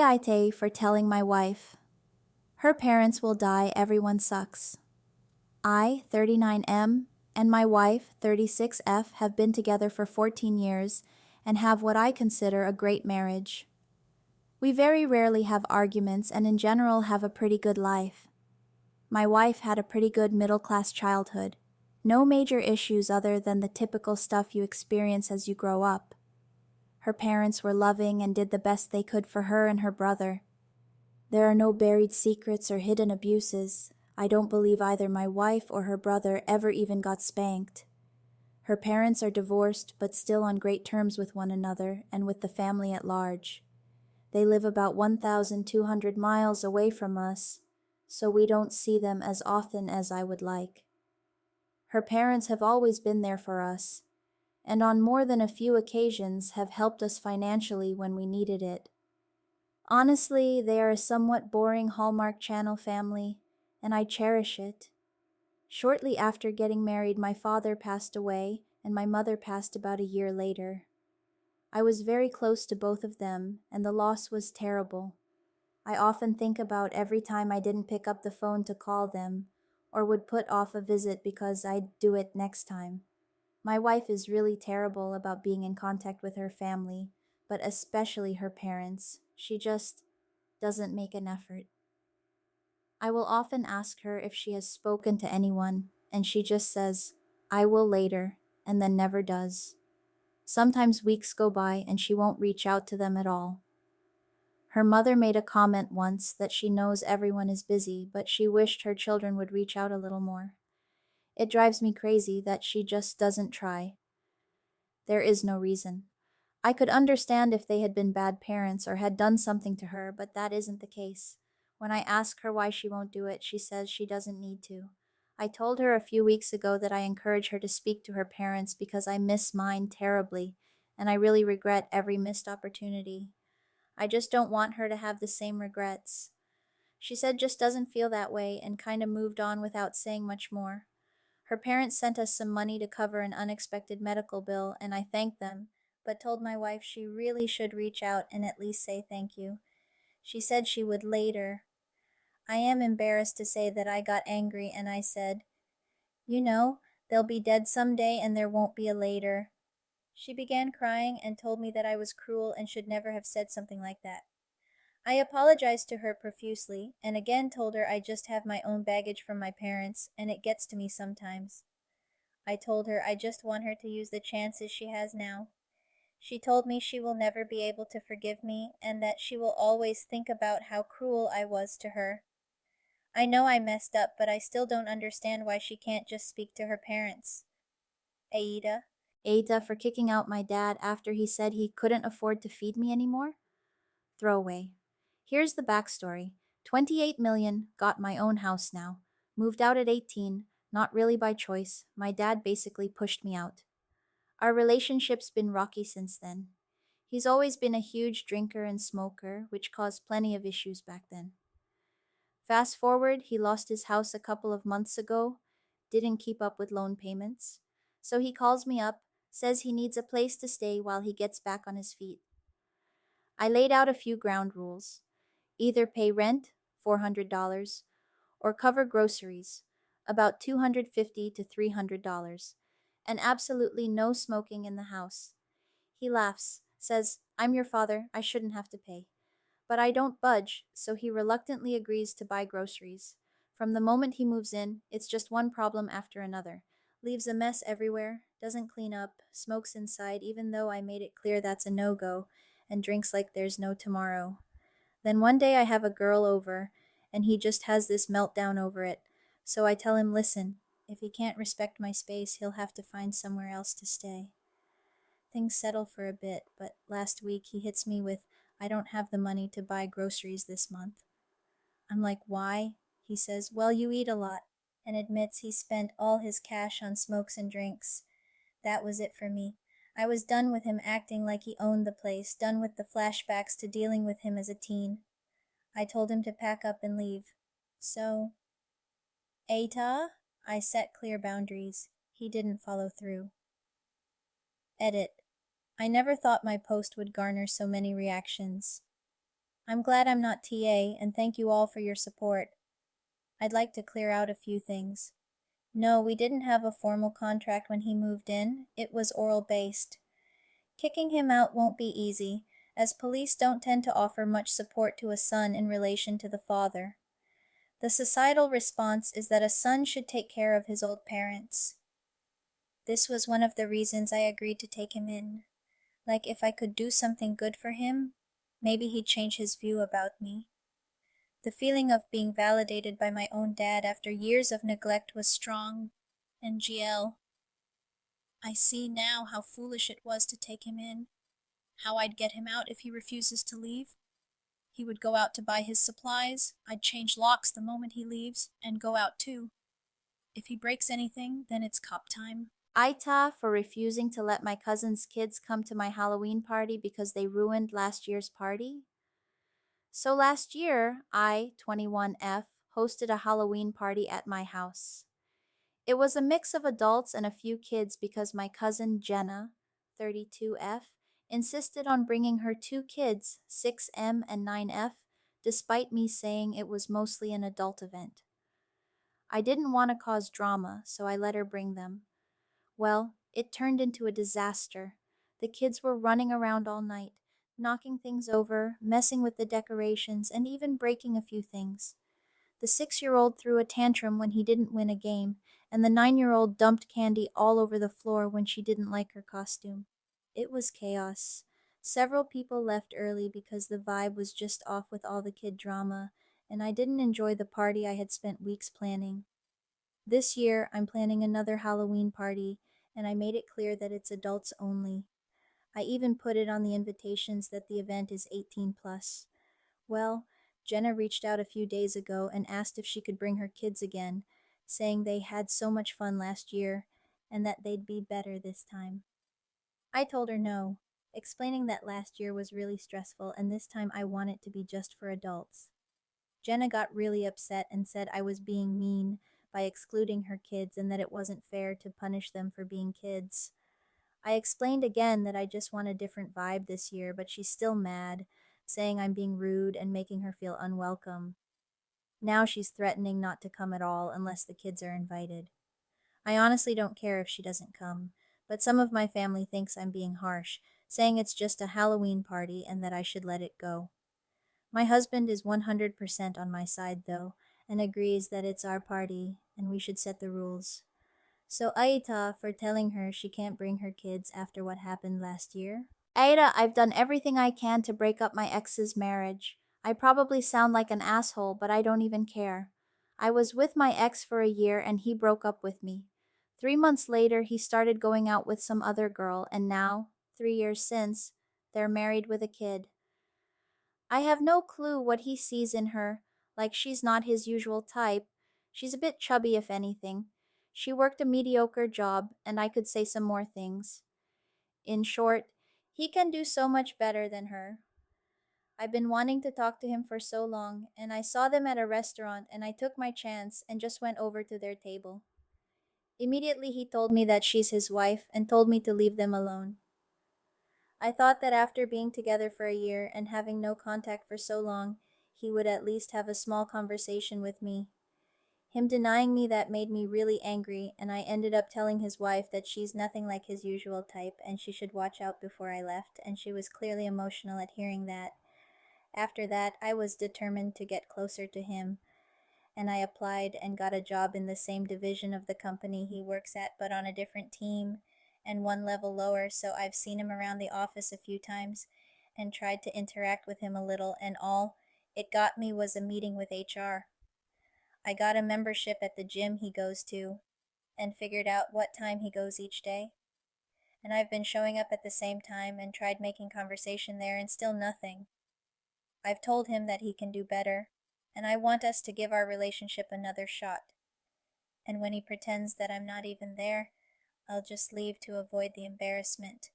AITA for telling my wife. Her parents will die, everyone sucks. I, 39M, and my wife, 36F, have been together for 14 years and have what I consider a great marriage. We very rarely have arguments and in general have a pretty good life. My wife had a pretty good middle-class childhood. No major issues other than the typical stuff you experience as you grow up. Her parents were loving and did the best they could for her and her brother. There are no buried secrets or hidden abuses. I don't believe either my wife or her brother ever even got spanked. Her parents are divorced but still on great terms with one another and with the family at large. They live about 1,200 miles away from us, so we don't see them as often as I would like. Her parents have always been there for us, and on more than a few occasions have helped us financially when we needed it. Honestly, they are a somewhat boring Hallmark Channel family, and I cherish it. Shortly after getting married, my father passed away, and my mother passed about a year later. I was very close to both of them, and the loss was terrible. I often think about every time I didn't pick up the phone to call them, or would put off a visit because I'd do it next time. My wife is really terrible about being in contact with her family, but especially her parents. She just doesn't make an effort. I will often ask her if she has spoken to anyone, and she just says, "I will later," and then never does. Sometimes weeks go by and she won't reach out to them at all. Her mother made a comment once that she knows everyone is busy, but she wished her children would reach out a little more. It drives me crazy that she just doesn't try. There is no reason. I could understand if they had been bad parents or had done something to her, but that isn't the case. When I ask her why she won't do it, she says she doesn't need to. I told her a few weeks ago that I encourage her to speak to her parents because I miss mine terribly, and I really regret every missed opportunity. I just don't want her to have the same regrets. She said just doesn't feel that way and kind of moved on without saying much more. Her parents sent us some money to cover an unexpected medical bill, and I thanked them, but told my wife she really should reach out and at least say thank you. She said she would later. I am embarrassed to say that I got angry and I said, "You know, they'll be dead someday and there won't be a later." She began crying and told me that I was cruel and should never have said something like that. I apologized to her profusely and again told her I just have my own baggage from my parents and it gets to me sometimes. I told her I just want her to use the chances she has now. She told me she will never be able to forgive me and that she will always think about how cruel I was to her. I know I messed up, but I still don't understand why she can't just speak to her parents. AITA. AITA for kicking out my dad after he said he couldn't afford to feed me anymore? Throwaway. Here's the backstory. 28 million, got my own house now. Moved out at 18, not really by choice. My dad basically pushed me out. Our relationship's been rocky since then. He's always been a huge drinker and smoker, which caused plenty of issues back then. Fast forward, he lost his house a couple of months ago, didn't keep up with loan payments. So he calls me up, says he needs a place to stay while he gets back on his feet. I laid out a few ground rules. Either pay rent, $400, or cover groceries, about $250 to $300, and absolutely no smoking in the house. He laughs, says, "I'm your father, I shouldn't have to pay." But I don't budge, so he reluctantly agrees to buy groceries. From the moment he moves in, it's just one problem after another. Leaves a mess everywhere, doesn't clean up, smokes inside even though I made it clear that's a no-go, and drinks like there's no tomorrow. Then one day I have a girl over, and he just has this meltdown over it. So I tell him, listen, if he can't respect my space, he'll have to find somewhere else to stay. Things settle for a bit, but last week he hits me with, "I don't have the money to buy groceries this month." I'm like, "Why?" He says, "Well, you eat a lot," and admits he spent all his cash on smokes and drinks. That was it for me. I was done with him acting like he owned the place, done with the flashbacks to dealing with him as a teen. I told him to pack up and leave. So, AITA, I set clear boundaries. He didn't follow through. Edit. I never thought my post would garner so many reactions. I'm glad I'm not TA, and thank you all for your support. I'd like to clear out a few things. No, we didn't have a formal contract when he moved in. It was oral based. Kicking him out won't be easy, as police don't tend to offer much support to a son in relation to the father. The societal response is that a son should take care of his old parents. This was one of the reasons I agreed to take him in. Like if I could do something good for him, maybe he'd change his view about me. The feeling of being validated by my own dad after years of neglect was strong. And GL, I see now how foolish it was to take him in. How I'd get him out if he refuses to leave. He would go out to buy his supplies, I'd change locks the moment he leaves, and go out too. If he breaks anything, then it's cop time. AITA for refusing to let my cousin's kids come to my Halloween party because they ruined last year's party. So last year, I, 21F, hosted a Halloween party at my house. It was a mix of adults and a few kids because my cousin Jenna, 32F, insisted on bringing her two kids, 6M and 9F, despite me saying it was mostly an adult event. I didn't want to cause drama, so I let her bring them. Well, it turned into a disaster. The kids were running around all night, knocking things over, messing with the decorations, and even breaking a few things. The 6-year-old threw a tantrum when he didn't win a game, and the 9-year-old dumped candy all over the floor when she didn't like her costume. It was chaos. Several people left early because the vibe was just off with all the kid drama, and I didn't enjoy the party I had spent weeks planning. This year, I'm planning another Halloween party, and I made it clear that it's adults only. I even put it on the invitations that the event is 18 plus. Well, Jenna reached out a few days ago and asked if she could bring her kids again, saying they had so much fun last year and that they'd be better this time. I told her no, explaining that last year was really stressful and this time I want it to be just for adults. Jenna got really upset and said I was being mean by excluding her kids and that it wasn't fair to punish them for being kids. I explained again that I just want a different vibe this year, but she's still mad, saying I'm being rude and making her feel unwelcome. Now she's threatening not to come at all unless the kids are invited. I honestly don't care if she doesn't come, but some of my family thinks I'm being harsh, saying it's just a Halloween party and that I should let it go. My husband is 100% on my side, though, and agrees that it's our party and we should set the rules. So Aita for telling her she can't bring her kids after what happened last year. Aita, I've done everything I can to break up my ex's marriage. I probably sound like an asshole, but I don't even care. I was with my ex for a year and he broke up with me. 3 months later, he started going out with some other girl, and now, 3 years since, they're married with a kid. I have no clue what he sees in her, like she's not his usual type. She's a bit chubby, if anything. She worked a mediocre job, and I could say some more things. In short, he can do so much better than her. I've been wanting to talk to him for so long, and I saw them at a restaurant and I took my chance and just went over to their table. Immediately he told me that she's his wife and told me to leave them alone. I thought that after being together for a year and having no contact for so long, he would at least have a small conversation with me. Him denying me that made me really angry, and I ended up telling his wife that she's nothing like his usual type and she should watch out before I left, and she was clearly emotional at hearing that. After that, I was determined to get closer to him, and I applied and got a job in the same division of the company he works at but on a different team and one level lower, so I've seen him around the office a few times and tried to interact with him a little, and all it got me was a meeting with HR. I got a membership at the gym he goes to and figured out what time he goes each day. And I've been showing up at the same time and tried making conversation there and still nothing. I've told him that he can do better, and I want us to give our relationship another shot. And when he pretends that I'm not even there, I'll just leave to avoid the embarrassment.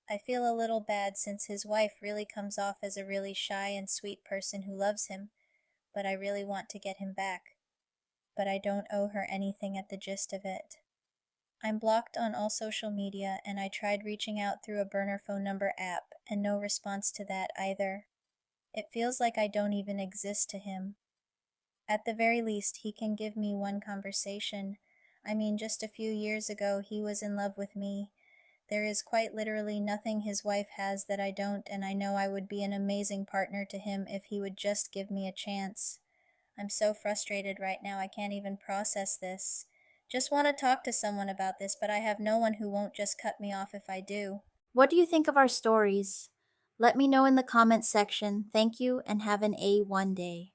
I feel a little bad since his wife really comes off as a really shy and sweet person who loves him, but I really want to get him back. But I don't owe her anything at the gist of it. I'm blocked on all social media, and I tried reaching out through a burner phone number app, and no response to that either. It feels like I don't even exist to him. At the very least, he can give me one conversation. I mean, just a few years ago, he was in love with me. There is quite literally nothing his wife has that I don't, and I know I would be an amazing partner to him if he would just give me a chance. I'm so frustrated right now, I can't even process this. Just want to talk to someone about this, but I have no one who won't just cut me off if I do. What do you think of our stories? Let me know in the comments section. Thank you and have an A1 day.